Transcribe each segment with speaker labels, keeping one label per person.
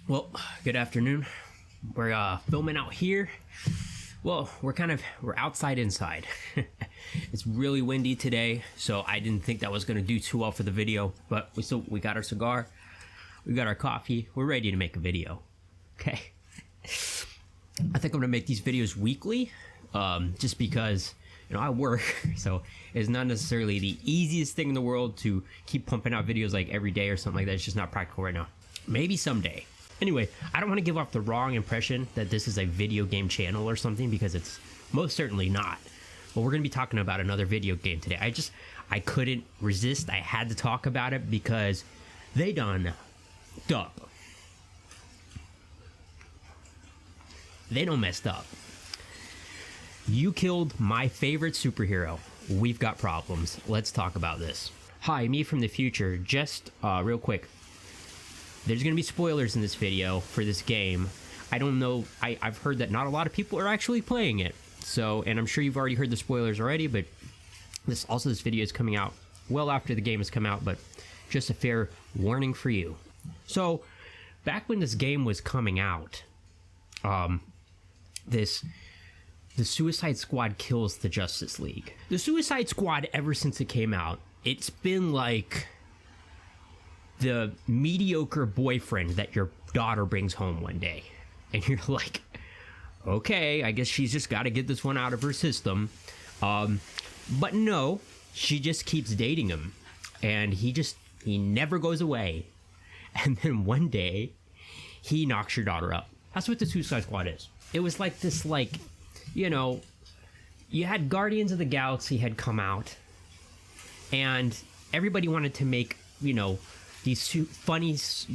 Speaker 1: Well, good afternoon. We're filming out here. Well, we're outside inside. It's really windy today, so I didn't think that was gonna do too well for the video, but we got our cigar, we got our coffee, we're ready to make a video. Okay. I think I'm gonna make these videos weekly, just because I work, so it's not necessarily the easiest thing in the world to keep pumping out videos like every day or something like that. It's just not practical right now. Maybe someday. Anyway, I don't want to give off the wrong impression that this is a video game channel or something, because it's most certainly not. But we're going to be talking about another video game today. I couldn't resist. I had to talk about it because they done up. They done messed up. You killed my favorite superhero. We've got problems. Let's talk about this. Hi, me from the future. Just real quick. There's going to be spoilers in this video for this game. I don't know. I've heard that not a lot of people are actually playing it. So, and I'm sure you've already heard the spoilers already, but this video is coming out well after the game has come out, but just a fair warning for you. So, back when this game was coming out, the Suicide Squad kills the Justice League. The Suicide Squad, ever since it came out, it's been like the mediocre boyfriend that your daughter brings home one day. And you're like, okay, I guess she's just got to get this one out of her system. But no, she just keeps dating him. And he never goes away. And then one day, he knocks your daughter up. That's what the Suicide Squad is. It was like this, you had Guardians of the Galaxy had come out. And everybody wanted to make, these funny, spunky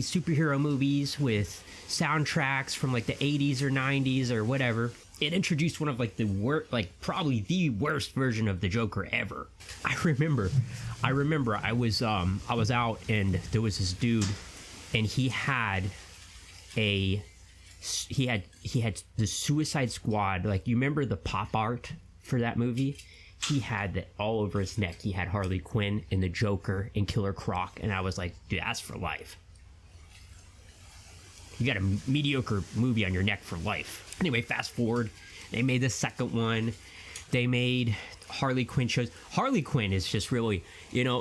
Speaker 1: superhero movies with soundtracks from like the 80s or 90s or whatever. It introduced one of like the worst, probably the worst version of the Joker ever. I remember I was out and there was this dude, and he had the Suicide Squad. Like, you remember the pop art for that movie? He had that all over his neck. He had Harley Quinn and the Joker and Killer Croc, and I was like, dude, that's for life. You got a mediocre movie on your neck for life. Anyway, fast forward. They made the second one. They made Harley Quinn shows. Harley Quinn is just really,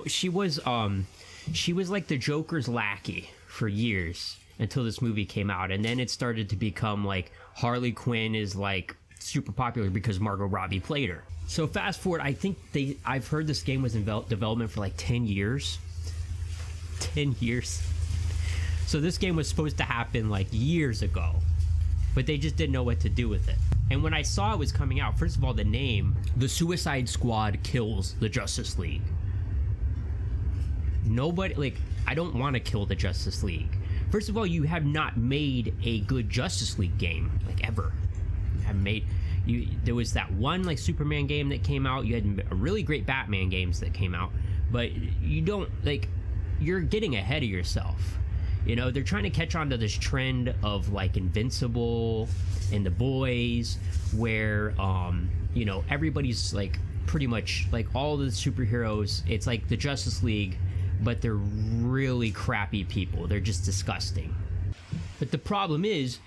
Speaker 1: she was like the Joker's lackey for years until this movie came out, and then it started to become like Harley Quinn is like super popular because Margot Robbie played her. So fast forward, I think I've heard this game was in development for like 10 years. 10 years. So this game was supposed to happen like years ago, but they just didn't know what to do with it. And when I saw it was coming out, first of all, the name, The Suicide Squad Kills the Justice League. Nobody, I don't want to kill the Justice League. First of all, you have not made a good Justice League game, ever. You haven't made... there was that one Superman game that came out. You had a really great Batman games that came out, but you don't you're getting ahead of yourself. They're trying to catch on to this trend of Invincible and The Boys, where everybody's pretty much all the superheroes. It's like the Justice League, but they're really crappy people. They're just disgusting. But the problem is,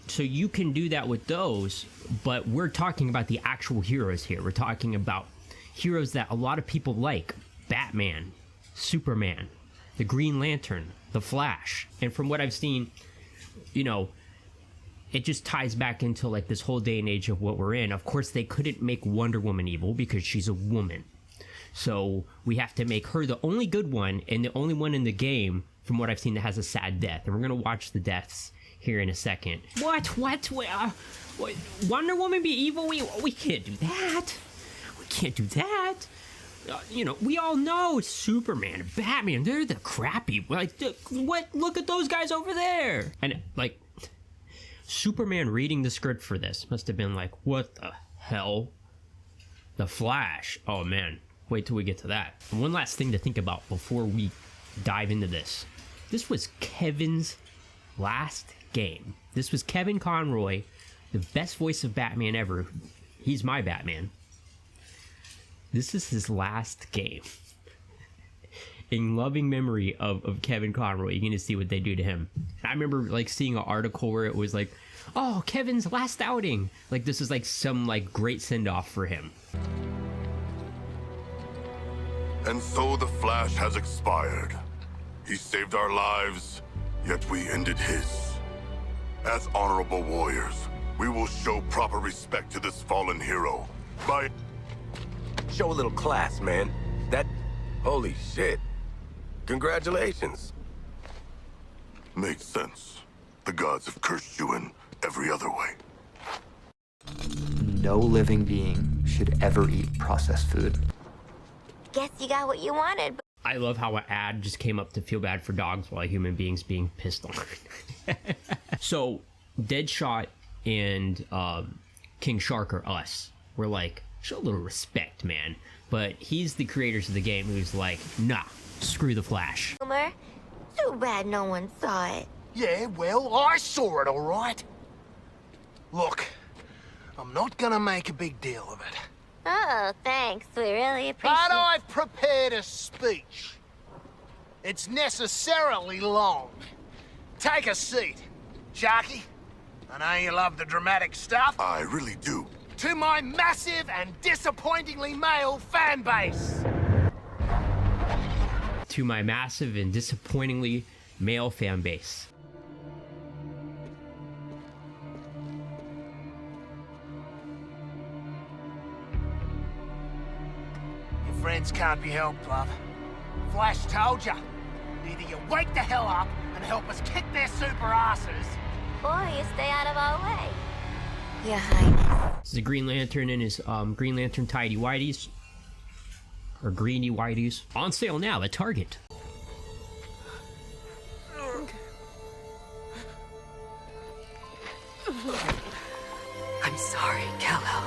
Speaker 1: so you can do that with those, but we're talking about the actual heroes here. We're talking about heroes that a lot of people like. Batman, Superman, the Green Lantern, the Flash. And from what I've seen, it just ties back into this whole day and age of what we're in. Of course, they couldn't make Wonder Woman evil because she's a woman. So we have to make her the only good one, and the only one in the game, from what I've seen, that has a sad death. And we're going to watch the deaths here in a second. What? Wonder Woman be evil? We can't do that. We can't do that. We all know Superman and Batman, they're the crappy, what? Look at those guys over there. And Superman reading the script for this must have been what the hell? The Flash. Oh man, wait till we get to that. And one last thing to think about before we dive into this. This was Kevin's last game. This was Kevin Conroy, the best voice of Batman ever. He's my Batman. This is his last game. in loving memory of Kevin Conroy. You're gonna see what they do to him. I remember like seeing an article where it was like, oh, Kevin's last outing, like this is like some like great send-off for him.
Speaker 2: And so the Flash has expired. He saved our lives, yet we ended his. As honorable warriors, we will show proper respect to this fallen hero by...
Speaker 3: Show a little class, man. Holy shit. Congratulations.
Speaker 2: Makes sense. The gods have cursed you in every other way.
Speaker 4: No living being should ever eat processed food.
Speaker 5: Guess you got what you wanted.
Speaker 1: I love how an ad just came up to feel bad for dogs while human beings being pissed on. So, Deadshot and King Shark are us. We're like, show a little respect, man. But he's the creators of the game who's like, nah, screw the Flash.
Speaker 5: Homer, too bad no one saw it.
Speaker 6: Yeah, well, I saw it, all right. Look, I'm not gonna make a big deal of it.
Speaker 5: Oh, thanks. We really appreciate
Speaker 6: But
Speaker 5: it.
Speaker 6: I've prepared a speech. It's necessarily long. Take a seat. Sharky, I know you love the dramatic stuff.
Speaker 2: I really do.
Speaker 6: To my massive and disappointingly male fan base.
Speaker 1: To my massive and disappointingly male fan base.
Speaker 6: Your friends can't be helped, love. Flash told ya. Either you wake the hell up and help us kick their super asses,
Speaker 5: Or you stay out of our way. Your Highness.
Speaker 1: This is a Green Lantern in his Green Lantern tidy whities. Or greeny whities. On sale now at Target.
Speaker 7: I'm sorry, Kal-El.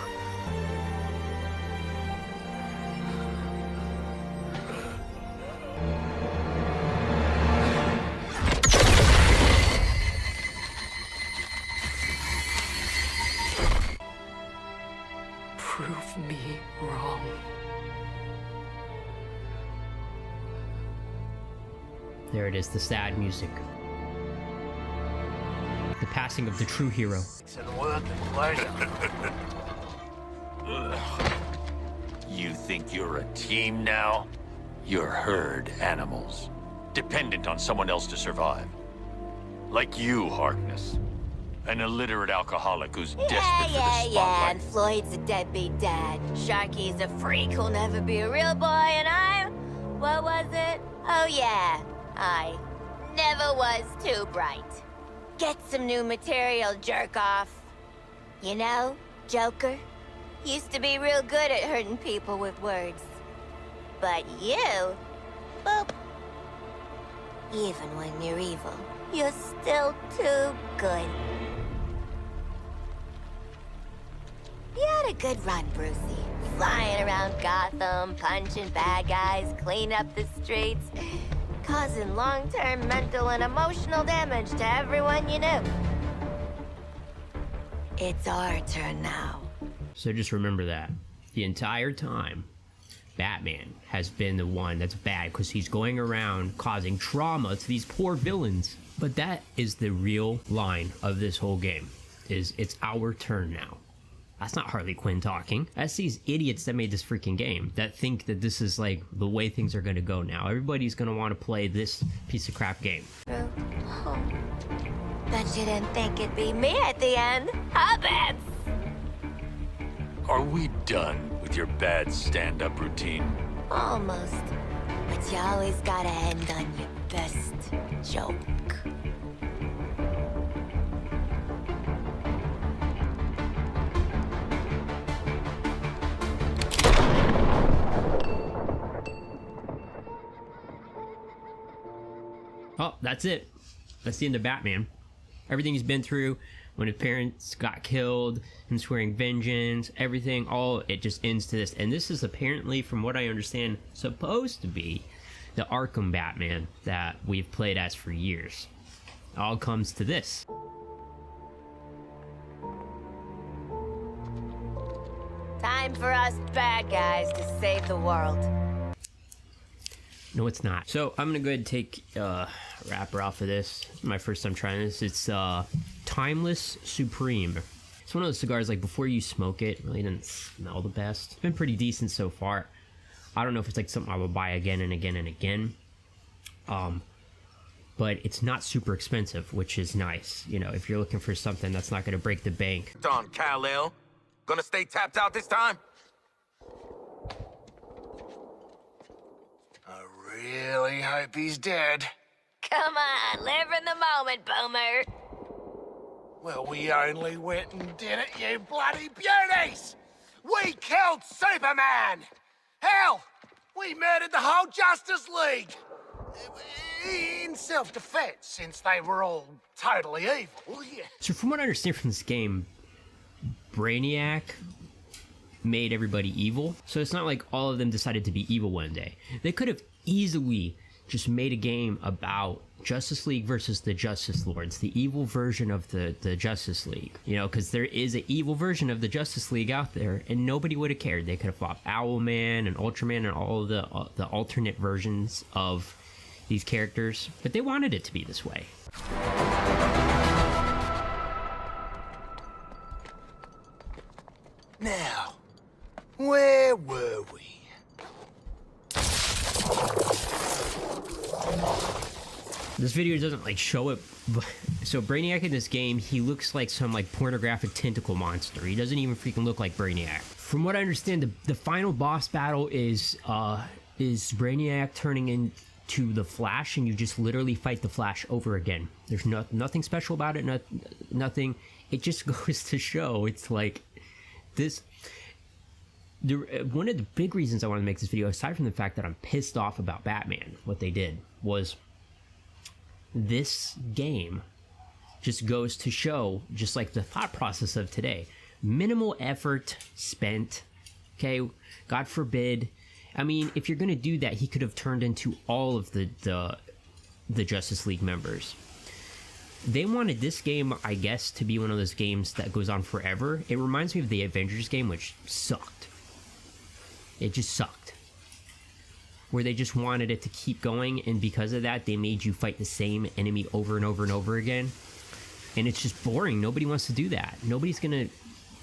Speaker 7: Prove me wrong.
Speaker 1: There it is, the sad music. The passing of the true hero.
Speaker 6: it's an work and pleasure.
Speaker 8: You think you're a team now? You're herd animals, dependent on someone else to survive. Like you, Harkness. An illiterate alcoholic who's desperate for the spotlight.
Speaker 5: And Floyd's a deadbeat dad. Sharky's a freak who'll never be a real boy, and I'm... What was it? Oh, yeah. I never was too bright. Get some new material, jerk off. You know, Joker used to be real good at hurting people with words. But you, boop. Even when you're evil, you're still too good. You had a good run, Brucey. Flying around Gotham, punching bad guys, cleaning up the streets, causing long-term mental and emotional damage to everyone you knew. It's our turn now.
Speaker 1: So just remember that. The entire time, Batman has been the one that's bad because he's going around causing trauma to these poor villains. But that is the real line of this whole game, is it's our turn now. That's not Harley Quinn talking. That's these idiots that made this freaking game that think that this is like the way things are gonna go now. Everybody's gonna want to play this piece of crap game.
Speaker 5: Oh. Bet you didn't think it'd be me at the end, huh, Babs?
Speaker 8: Are we done with your bad stand-up routine?
Speaker 5: Almost. But you always gotta end on your best joke.
Speaker 1: Oh, that's it. That's the end of Batman. Everything he's been through, when his parents got killed, him swearing vengeance, everything, all it just ends to this. And this is apparently, from what I understand, supposed to be the Arkham Batman that we've played as for years. It all comes to this.
Speaker 5: Time for us bad guys to save the world.
Speaker 1: No, it's not. So I'm gonna go ahead and take wrapper off of this. My first time trying this. It's Timeless Supreme. It's one of those cigars, like, before you smoke it, really doesn't smell the best. It's been pretty decent so far. I don't know if it's like something I would buy again and again and again. But it's not super expensive, which is nice. You know, if you're looking for something that's not gonna break the bank.
Speaker 3: Don Kal-El. Gonna stay tapped out this time?
Speaker 6: I really hope he's dead.
Speaker 5: Come on, live in the moment, Boomer.
Speaker 6: Well, we only went and did it, you bloody beauties! We killed Superman! Hell, we murdered the whole Justice League! In self-defense, since they were all totally evil, yeah.
Speaker 1: So from what I understand from this game, Brainiac made everybody evil. So it's not like all of them decided to be evil one day. They could have easily just made a game about Justice League versus the Justice Lords, the evil version of the Justice League. You know, because there is an evil version of the Justice League out there, and nobody would have cared. They could have fought Owlman and Ultraman and all of the alternate versions of these characters, but they wanted it to be this way.
Speaker 6: Now, where were we?
Speaker 1: This video doesn't like show it, but so Brainiac in this game, he looks like some like pornographic tentacle monster. He doesn't even freaking look like Brainiac. From what I understand, the final boss battle is Brainiac turning into the Flash, and you just literally fight the Flash over again. There's nothing special about it, nothing. It just goes to show it's like this. One of the big reasons I wanted to make this video, aside from the fact that I'm pissed off about Batman, what they did was, this game just goes to show, just like the thought process of today, minimal effort spent. Okay, God forbid. I mean, if you're gonna do that, he could have turned into all of the Justice League members. They wanted this game, I guess, to be one of those games that goes on forever. It reminds me of the Avengers game, which sucked. It just sucked. Where they just wanted it to keep going, and because of that, they made you fight the same enemy over and over and over again. And it's just boring. Nobody wants to do that. Nobody's gonna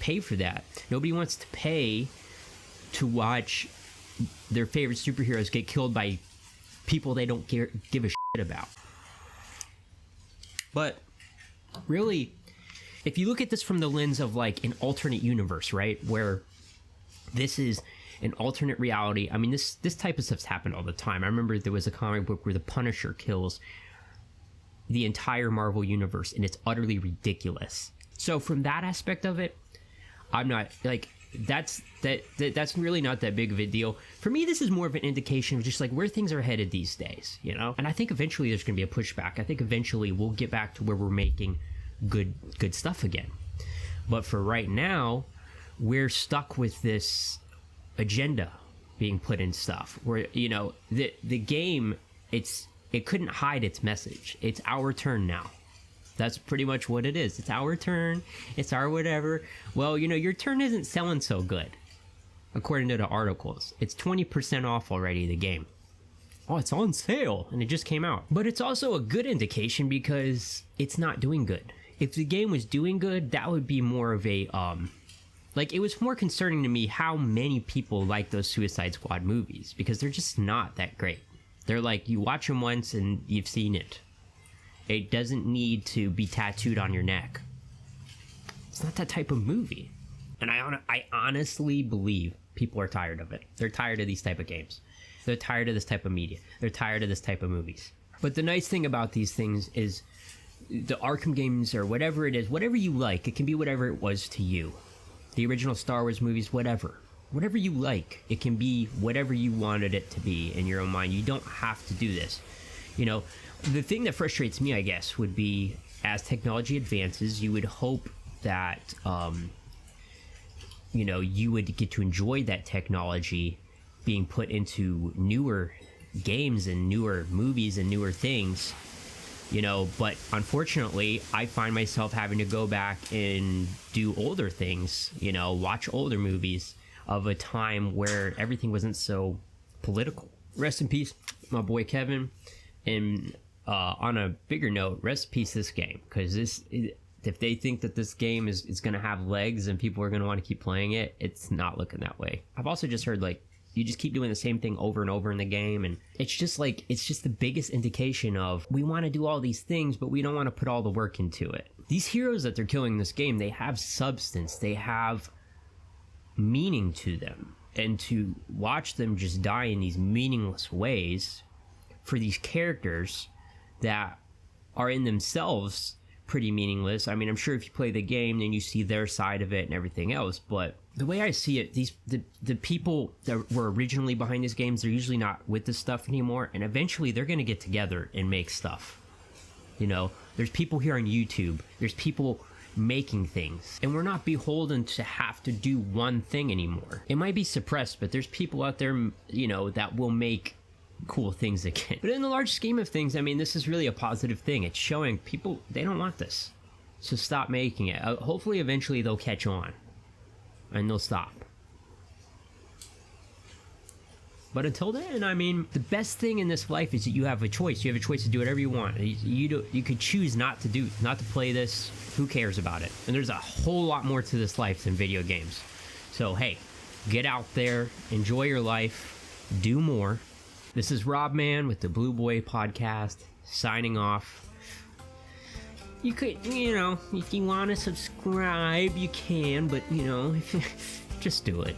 Speaker 1: pay for that. Nobody wants to pay to watch their favorite superheroes get killed by people they don't give a shit about. But really, if you look at this from the lens of like an alternate universe, right, where this is an alternate reality. I mean, this type of stuff's happened all the time. I remember there was a comic book where the Punisher kills the entire Marvel universe, and it's utterly ridiculous. So from that aspect of it, I'm not like that's really not that big of a deal. For me, this is more of an indication of just like where things are headed these days, you know? And I think eventually there's going to be a pushback. I think eventually we'll get back to where we're making good stuff again. But for right now, we're stuck with this agenda being put in stuff where, you know, the game, it couldn't hide its message. It's our turn now. That's pretty much what it is. It's our turn. It's our whatever. Well, you know, your turn isn't selling so good, according to the articles. It's 20% off already, the game. Oh, it's on sale, and it just came out. But it's also a good indication because it's not doing good. If the game was doing good, that would be more of a, like, it was more concerning to me how many people like those Suicide Squad movies, because they're just not that great. They're like, you watch them once and you've seen it. It doesn't need to be tattooed on your neck. It's not that type of movie. And I honestly believe people are tired of it. They're tired of these type of games. They're tired of this type of media. They're tired of this type of movies. But the nice thing about these things is the Arkham games or whatever it is, whatever you like, it can be whatever it was to you. The original Star Wars movies, whatever. Whatever you like, it can be whatever you wanted it to be in your own mind. You don't have to do this. You know, the thing that frustrates me, I guess, would be as technology advances, you would hope that, you know, you would get to enjoy that technology being put into newer games and newer movies and newer things, you know, but unfortunately, I find myself having to go back and do older things, you know, watch older movies of a time where everything wasn't so political. rest in peace, my boy Kevin. And on a bigger note, rest in peace this game, because if they think that this game is going to have legs and people are going to want to keep playing it, it's not looking that way. I've also just heard, like, you just keep doing the same thing over and over in the game, and it's just the biggest indication of, we want to do all these things, but we don't want to put all the work into it. These heroes that they're killing in this game, they have substance, they have meaning to them, and to watch them just die in these meaningless ways for these characters that are in themselves pretty meaningless. I mean, I'm sure if you play the game, then you see their side of it and everything else, but the way I see it, the people that were originally behind these games, they're usually not with this stuff anymore, and eventually they're going to get together and make stuff. You know, there's people here on YouTube, there's people making things, and we're not beholden to have to do one thing anymore. It might be suppressed, but there's people out there, you know, that will make cool things again. But in the large scheme of things, I mean, this is really a positive thing. It's showing people, they don't want this, so stop making it. Hopefully eventually they'll catch on and they'll stop. But until then, I mean, the best thing in this life is that you have a choice. You have a choice to do whatever you want. You could choose not to play this. Who cares about it? And there's a whole lot more to this life than video games. So hey, get out there, enjoy your life, do more. This is Rob Man with the Blue Boy Podcast, signing off. You could, you know, if you want to subscribe, you can, but, you know, just do it.